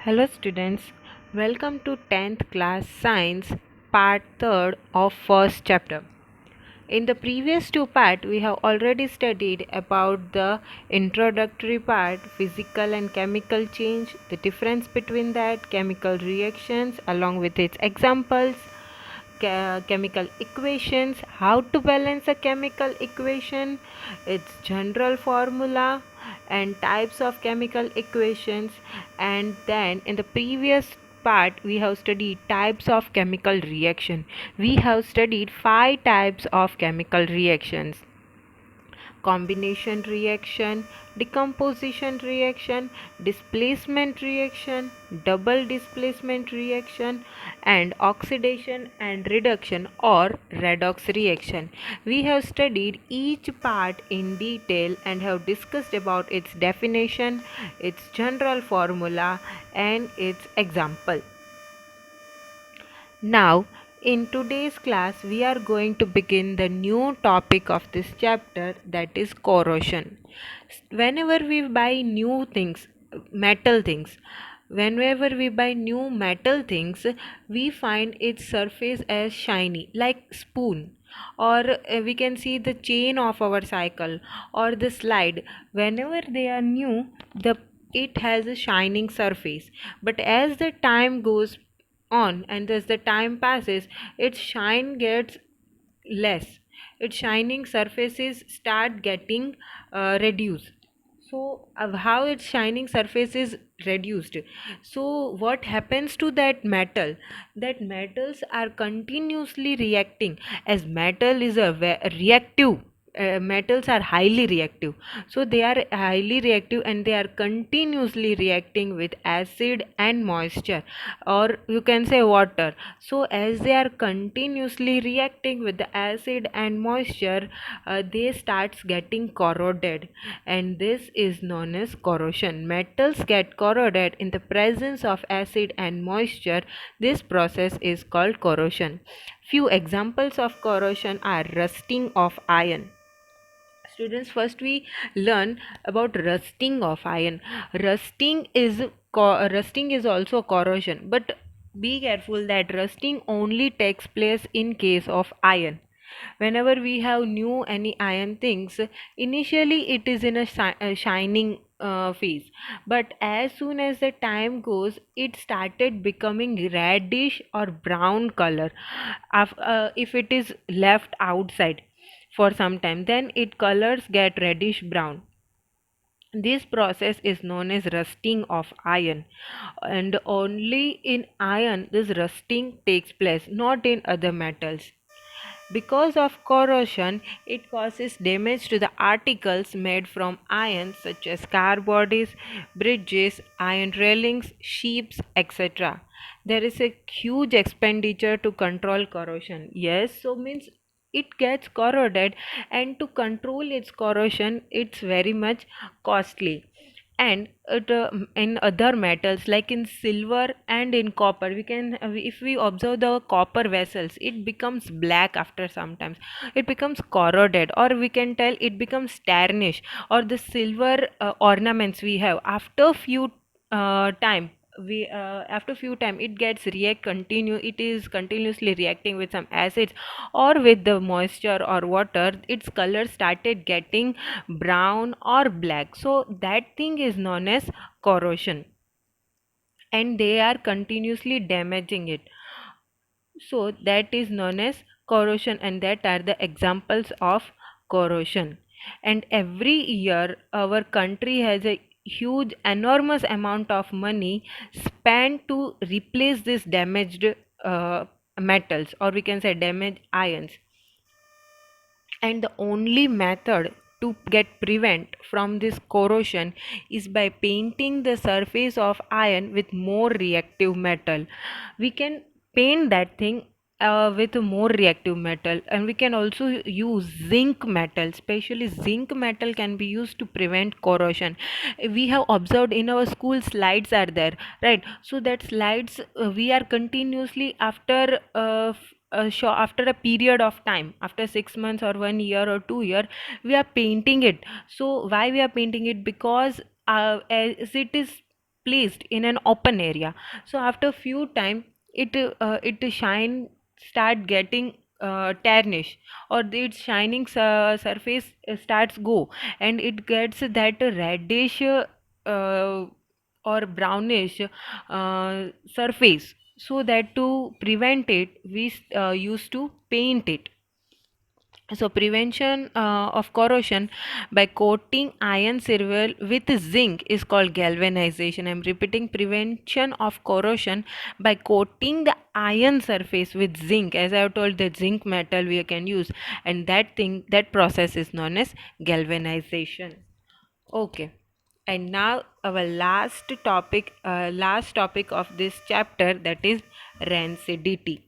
Hello students, welcome to 10th class science part 3rd of first chapter. In the previous two parts we have already studied about the introductory part, physical and chemical change, the difference between that, chemical reactions along with its examples, chemical equations, how to balance a chemical equation, its general formula, and types of chemical equations. And then in the previous part we have studied types of chemical reaction. We have studied 5 types of chemical reactions: combination reaction, decomposition reaction, displacement reaction, double displacement reaction, and oxidation and reduction or redox reaction. We have studied each part in detail and have discussed about its definition, its general formula, and its example. Now, in today's class, we are going to begin the new topic of this chapter, that is corrosion. Whenever we buy new things, metal things, whenever we buy new metal things, we find its surface as shiny, like spoon, or we can see the chain of our cycle or the slide. Whenever they are new, the it has a shining surface, but as the time goes on and as the time passes, its shine gets less, its shining surfaces start getting reduced. So how its shining surface is reduced, so what happens to that metal? That metals are continuously reacting, as metal is a reactive, metals are highly reactive, so they are highly reactive and they are continuously reacting with acid and moisture, or you can say water. So as they are continuously reacting with the acid and moisture, they starts getting corroded, and this is known as corrosion. Metals get corroded in the presence of acid and moisture. This process is called corrosion. Few examples of corrosion are rusting of iron. Students, first we learn about rusting of iron. Rusting is also corrosion, but be careful that rusting only takes place in case of iron. Whenever we have new any iron things, initially it is in a shining phase, but as soon as the time goes, it started becoming reddish or brown color. If it is left outside for some time, then its colors get reddish brown. This process is known as rusting of iron, and only in iron this rusting takes place, not in other metals. Because of corrosion, it causes damage to the articles made from iron, such as car bodies, bridges, iron railings, ships, etc. There is a huge expenditure to control corrosion. Yes, so means it gets corroded, and to control its corrosion, it's very much costly. And in other metals like in silver and in copper, we can if we observe the copper vessels, it becomes black after sometimes, it becomes corroded, or we can tell it becomes tarnished. Or the silver ornaments we have, after few time, we after few time it gets react continue it is continuously reacting with some acids or with the moisture or water, its color started getting brown or black, so that thing is known as corrosion, and they are continuously damaging it. So that is known as corrosion, and that are the examples of corrosion. And every year our country has a huge enormous amount of money spent to replace this damaged metals, or we can say damaged ions. And the only method to get prevent from this corrosion is by painting the surface of iron with more reactive metal. We can paint that thing with a more reactive metal, and we can also use zinc metal. Especially zinc metal can be used to prevent corrosion. We have observed in our school, slides are there, right? So that slides, we are continuously after after a period of time, after 6 months or 1 year or 2 year, we are painting it. So why we are painting it? Because as it is placed in an open area. So after few time, it shine start getting tarnish, or its shining surface starts go, and it gets that reddish or brownish surface. So that to prevent it, we used to paint it. So prevention of corrosion by coating iron silver with zinc is called galvanization. I'm repeating, prevention of corrosion by coating the iron surface with zinc. As I have told, the zinc metal we can use, and that process is known as galvanization. Okay. And now our last topic of this chapter, that is rancidity.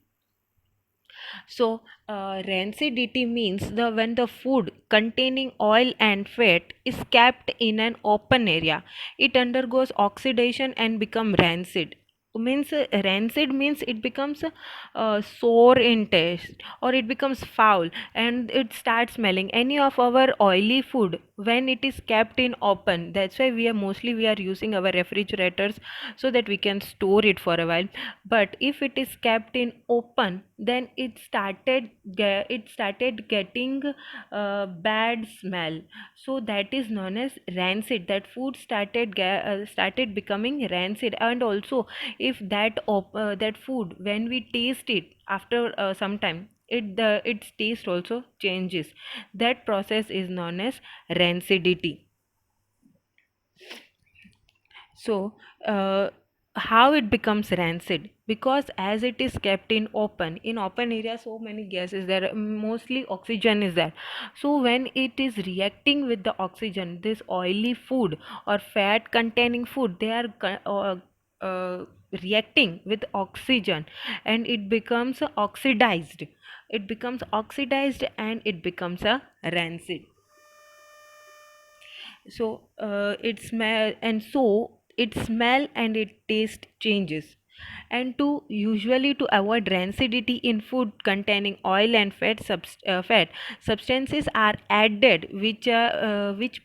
So, rancidity means the when the food containing oil and fat is kept in an open area, it undergoes oxidation and become rancid. Means rancid means it becomes sour in taste, or it becomes foul, and it starts smelling. Any of our oily food, when it is kept in open, that's why we are using our refrigerators, so that we can store it for a while. But if it is kept in open, then it started getting bad smell. So that is known as rancid. That food started becoming rancid. And also, if that food, when we taste it after some time, its taste also changes. That process is known as rancidity. So, how it becomes rancid? Because as it is kept in open area, so many gases there, mostly oxygen is there. So when it is reacting with the oxygen, this oily food or fat containing food, they are reacting with oxygen, and it becomes oxidized. It becomes oxidized, and it becomes a rancid. So it smell and it taste changes. And to usually to avoid rancidity in food containing oil and fat substances are added, which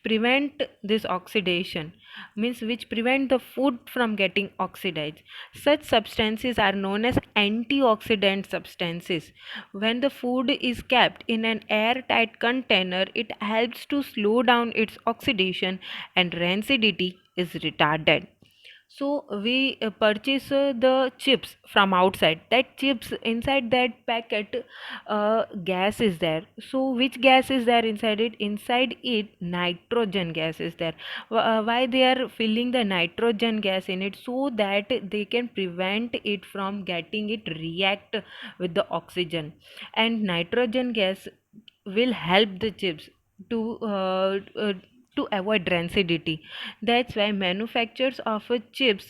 prevent this oxidation, means which prevent the food from getting oxidized. Such substances are known as antioxidant substances. When the food is kept in an airtight container, it helps to slow down its oxidation, and rancidity is retarded. So we purchase the chips from outside. That chips, inside that packet, gas is there. So which gas is there inside it? Inside it, nitrogen gas is there. Why they are filling the nitrogen gas in it? So that they can prevent it from getting it react with the oxygen. And nitrogen gas will help the chips to to avoid rancidity. That's why manufacturers of chip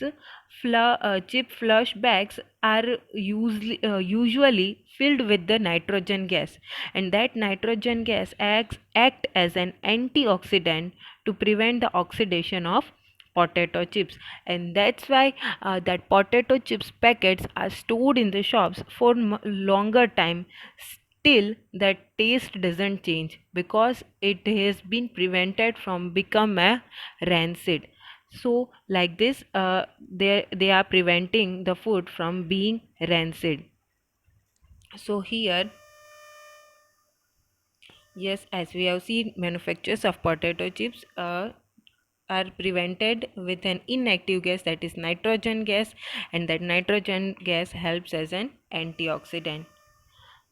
flush bags are usually filled with the nitrogen gas, and that nitrogen gas act as an antioxidant to prevent the oxidation of potato chips. And that's why that potato chips packets are stored in the shops for longer time. Still that taste doesn't change, because it has been prevented from become a rancid. So like this, they are preventing the food from being rancid. So here, yes, as we have seen, manufacturers of potato chips are prevented with an inactive gas, that is nitrogen gas, and that nitrogen gas helps as an antioxidant.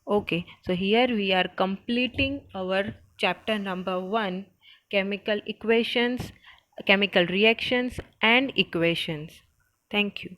Okay, so here we are completing our chapter number 1, chemical equations, chemical reactions and equations. Thank you.